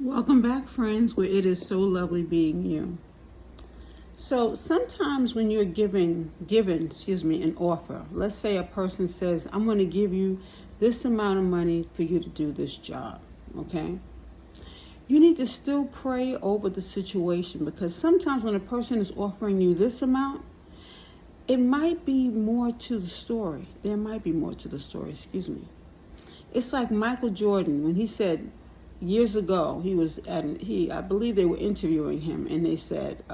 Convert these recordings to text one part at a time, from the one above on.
Welcome back, friends, where it is so lovely being you. So sometimes when you're given, an offer, let's say a person says, I'm going to give you this amount of money for you to do this job, okay? You need to still pray over the situation, because sometimes when a person is offering you this amount, it might be more to the story. There might be more to the story, It's like Michael Jordan when he said, years ago, I believe they were interviewing him, and they said,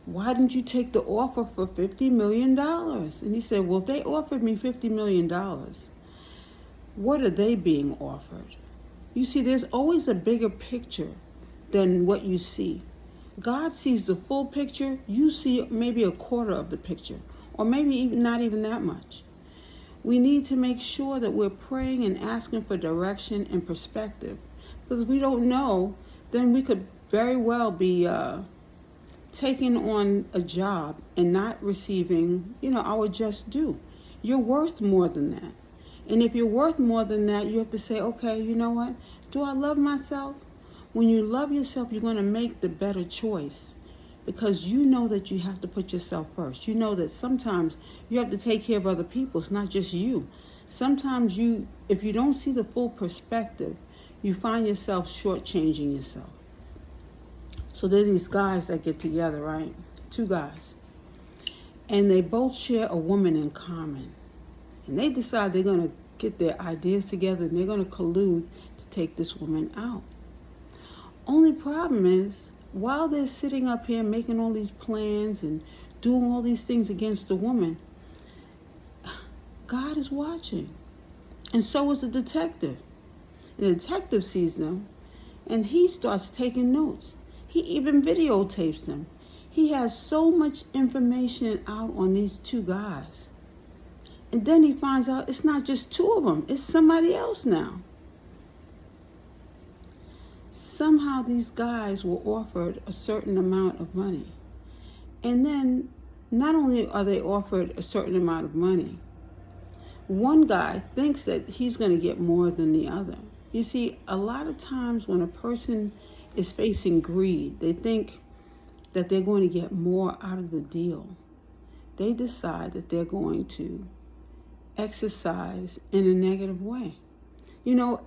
why didn't you take the offer for $50 million? And he said, well, if they offered me $50 million, what are they being offered? You see, there's always a bigger picture than what you see. God sees the full picture. You see maybe a quarter of the picture, or maybe even not even that much. We need to make sure that we're praying and asking for direction and perspective. Because if we don't know, then we could very well be taking on a job and not receiving, our just due. You're worth more than that. And if you're worth more than that, you have to say, okay, you know what? Do I love myself? When you love yourself, you're going to make the better choice. Because you know that you have to put yourself first. You know that sometimes you have to take care of other people. It's not just you. Sometimes if you don't see the full perspective, you find yourself shortchanging yourself. So there are these guys that get together, right? Two guys. And they both share a woman in common. And they decide they're going to get their ideas together and they're going to collude to take this woman out. Only problem is, while they're sitting up here making all these plans and doing all these things against the woman, God is watching. And so is the detective. The detective sees them, and he starts taking notes. He even videotapes them. He has so much information out on these two guys. And then he finds out it's not just two of them, it's somebody else now. Somehow these guys were offered a certain amount of money. And then not only are they offered a certain amount of money, one guy thinks that he's going to get more than the other. You see, a lot of times when a person is facing greed, they think that they're going to get more out of the deal. They decide that they're going to exercise in a negative way.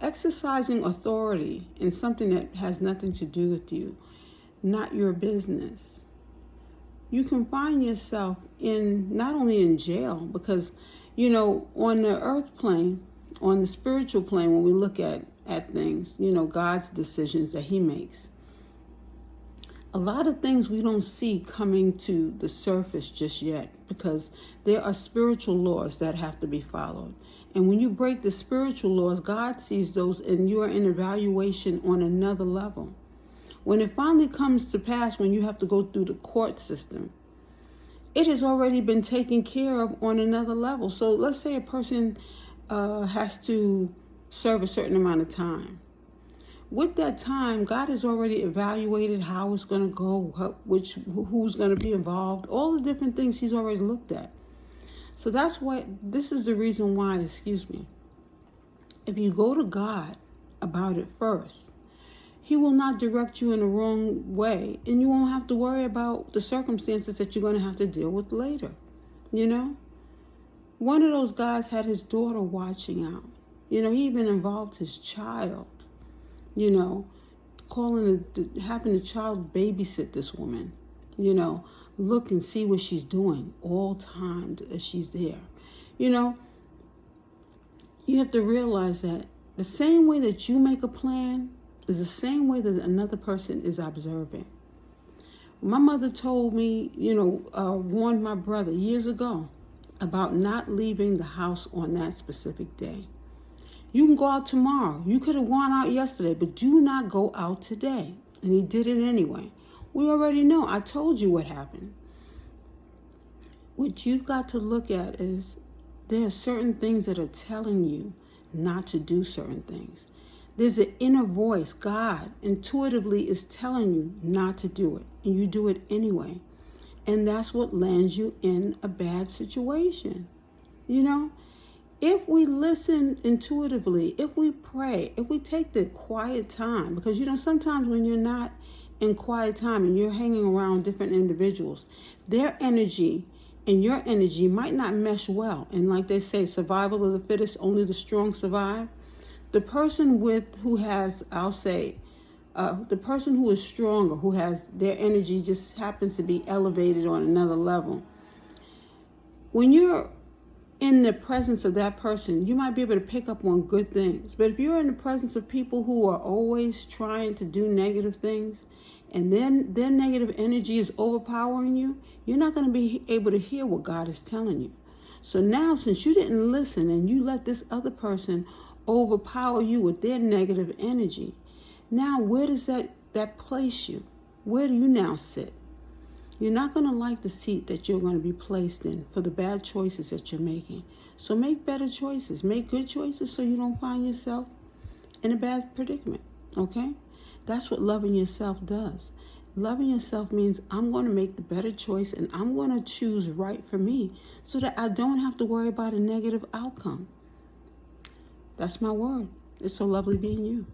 Exercising authority in something that has nothing to do with you, not your business. You can find yourself not only in jail, because, on the earth plane, on the spiritual plane, when we look at things, God's decisions that he makes, a lot of things we don't see coming to the surface just yet, because there are spiritual laws that have to be followed. And when you break the spiritual laws, God sees those, and you are in evaluation on another level. When it finally comes to pass, when you have to go through the court system, it has already been taken care of on another level. So let's say a person has to serve a certain amount of time. With that time, God has already evaluated how it's going to go, who's going to be involved, all the different things he's already looked at. So this is the reason why, if you go to God about it first, he will not direct you in the wrong way, and you won't have to worry about the circumstances that you're going to have to deal with later. One of those guys had his daughter watching out. He even involved his child, having the child babysit this woman, look and see what she's doing all time as she's there. You have to realize that the same way that you make a plan is the same way that another person is observing. My mother told me, warned my brother years ago about not leaving the house on that specific day. You can go out tomorrow. You could have gone out yesterday, but do not go out today. And he did it anyway. We already know. I told you what happened. What you've got to look at is there are certain things that are telling you not to do certain things. There's an inner voice. God intuitively is telling you not to do it, and you do it anyway. And that's what lands you in a bad situation. If we listen intuitively, if we pray, if we take the quiet time, because sometimes when you're not in quiet time and you're hanging around different individuals, their energy and your energy might not mesh well. And like they say, survival of the fittest, only the strong survive. The person who has, I'll say, the person who is stronger, who has their energy just happens to be elevated on another level. When you're in the presence of that person, you might be able to pick up on good things. But if you're in the presence of people who are always trying to do negative things, and then their negative energy is overpowering you, you're not going to be able to hear what God is telling you. So now, since you didn't listen and you let this other person overpower you with their negative energy, now where does that place you? Where do you now sit? You're not going to like the seat that you're going to be placed in for the bad choices that you're making. So make better choices. Make good choices so you don't find yourself in a bad predicament. Okay? That's what loving yourself does. Loving yourself means I'm going to make the better choice and I'm going to choose right for me so that I don't have to worry about a negative outcome. That's my word. It's so lovely being you.